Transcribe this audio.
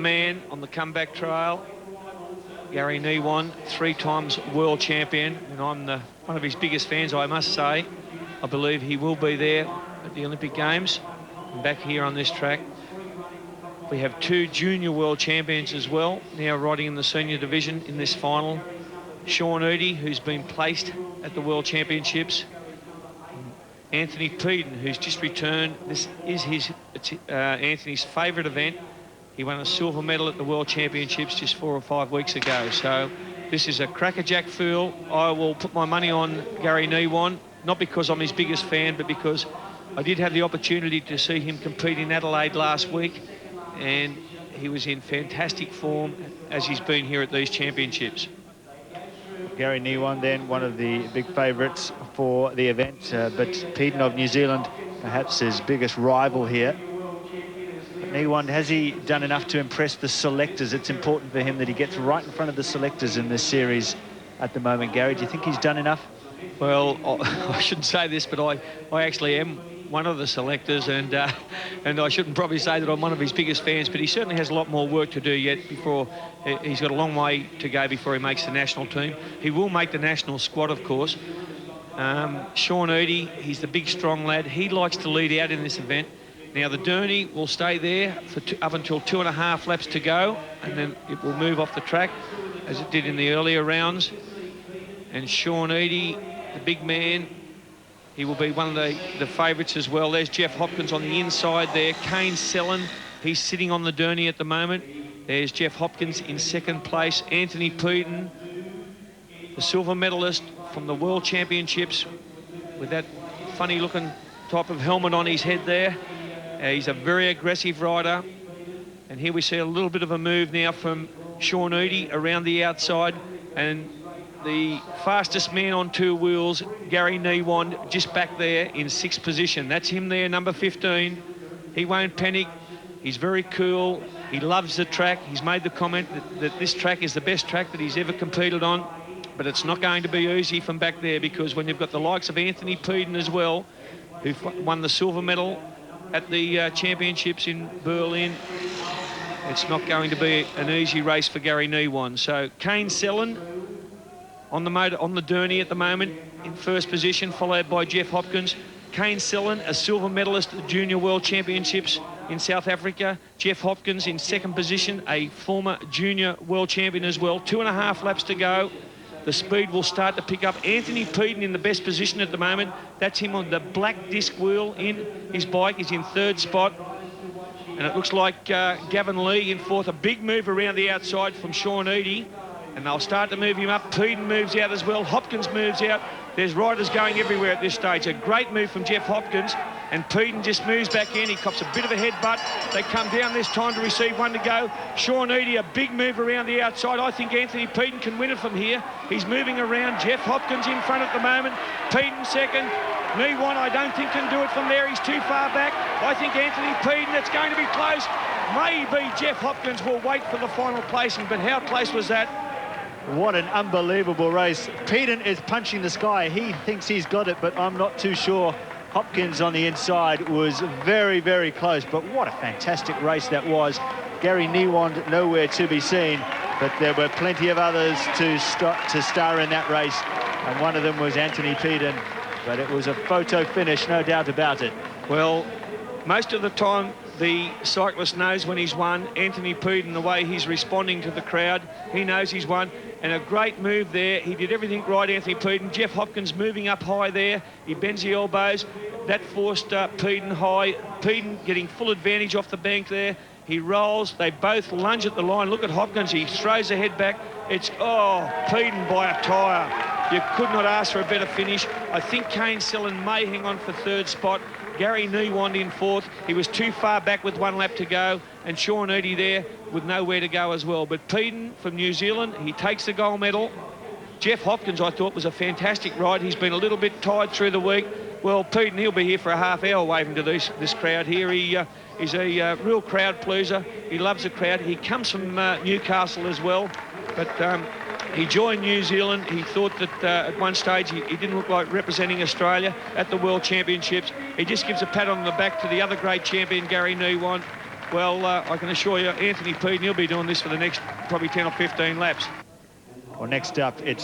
Man on the comeback trail, Gary Neiwand, 3 times world champion, and I'm one of his biggest fans, I must say. I believe he will be there at the Olympic Games and back here on this track. We have 2 junior world champions as well, now riding in the senior division in this final. Eadie, who's been placed at the World Championships. Anthony Peden, who's just returned. This is Anthony's favourite event. He won a silver medal at the World Championships just 4 or 5 weeks ago. So this is a crackerjack field. I will put my money on Gary Neiwand, not because I'm his biggest fan, but because I did have the opportunity to see him compete in Adelaide last week, and he was in fantastic form as he's been here at these championships. Gary Neiwand then, one of the big favourites for the event, but Peden of New Zealand, perhaps his biggest rival here. Neiwand, has he done enough to impress the selectors? It's important for him that he gets right in front of the selectors in this series at the moment. Gary, do you think he's done enough? Well, I shouldn't say this, but I actually am one of the selectors, and I shouldn't probably say that I'm one of his biggest fans, but he certainly has a lot more work to do yet before he's got a long way to go before he makes the national team. He will make the national squad, of course. Eadie, he's the big, strong lad. He likes to lead out in this event. Now, the Derny will stay there for up until 2.5 laps to go, and then it will move off the track, as it did in the earlier rounds. And Eadie, the big man, he will be one of the favourites as well. There's Jeff Hopkins on the inside there. Kane Selin, he's sitting on the Derny at the moment. There's Jeff Hopkins in 2nd place. Anthony Peden, the silver medalist from the World Championships, with that funny-looking type of helmet on his head there. He's a very aggressive rider. And here we see a little bit of a move now from Eadie around the outside. And the fastest man on 2 wheels, Gary Neiwand, just back there in 6th position. That's him there, number 15. He won't panic. He's very cool. He loves the track. He's made the comment that this track is the best track that he's ever competed on. But it's not going to be easy from back there, because when you've got the likes of Anthony Peden as well, who won the silver medal at the championships in Berlin, it's not going to be an easy race for Gary Neiwand. So Kane Selin on the Derny at the moment in 1st position, followed by Jeff Hopkins. Kane Selin, a silver medalist at the Junior World Championships in South Africa. Jeff Hopkins in 2nd position, a former Junior World Champion as well. 2.5 laps to go. The speed will start to pick up. Anthony Peden in the best position at the moment. That's him on the black disc wheel in his bike. He's in 3rd spot. And it looks like Gavin Lee in 4th. A big move around the outside from Eadie. And they'll start to move him up. Peden moves out as well. Hopkins moves out. There's riders going everywhere at this stage. A great move from Jeff Hopkins. And Peden just moves back in. He cops a bit of a headbutt. They come down this time to receive 1 to go. Eadie, a big move around the outside. I think Anthony Peden can win it from here. He's moving around. Jeff Hopkins in front at the moment. Peden 2nd. Neiwand, I don't think, can do it from there. He's too far back. I think Anthony Peden, it's going to be close. Maybe Jeff Hopkins will wait for the final placing, but how close was that? What an unbelievable race. Peden is punching the sky. He thinks he's got it, but I'm not too sure. Hopkins on the inside was very, very close, but what a fantastic race that was. Gary Neiwand nowhere to be seen, but there were plenty of others to star in that race, and one of them was Anthony Peden, but it was a photo finish, no doubt about it. Well, most of the time, the cyclist knows when he's won. Anthony Peden, the way he's responding to the crowd, he knows he's won. And a great move there. He did everything right, Anthony Peden. Jeff Hopkins moving up high there. He bends the elbows. That forced Peden high. Peden getting full advantage off the bank there. He rolls. They both lunge at the line. Look at Hopkins. He throws the head back. It's, Peden by a tyre. You could not ask for a better finish. I think Kane Selin may hang on for 3rd spot. Gary Neiwand in 4th. He was too far back with 1 lap to go. And Eadie there with nowhere to go as well. But Peden from New Zealand, he takes the gold medal. Jeff Hopkins, I thought, was a fantastic ride. He's been a little bit tired through the week. Well, Peden, he'll be here for a half hour waving to this crowd here. He's a real crowd pleaser. He loves the crowd. He comes from Newcastle as well. But he joined New Zealand. He thought that at one stage he didn't look like representing Australia at the World Championships. He just gives a pat on the back to the other great champion, Gary Neiwand. Well, I can assure you, Anthony Peden, he'll be doing this for the next probably 10 or 15 laps. Well, next up, it's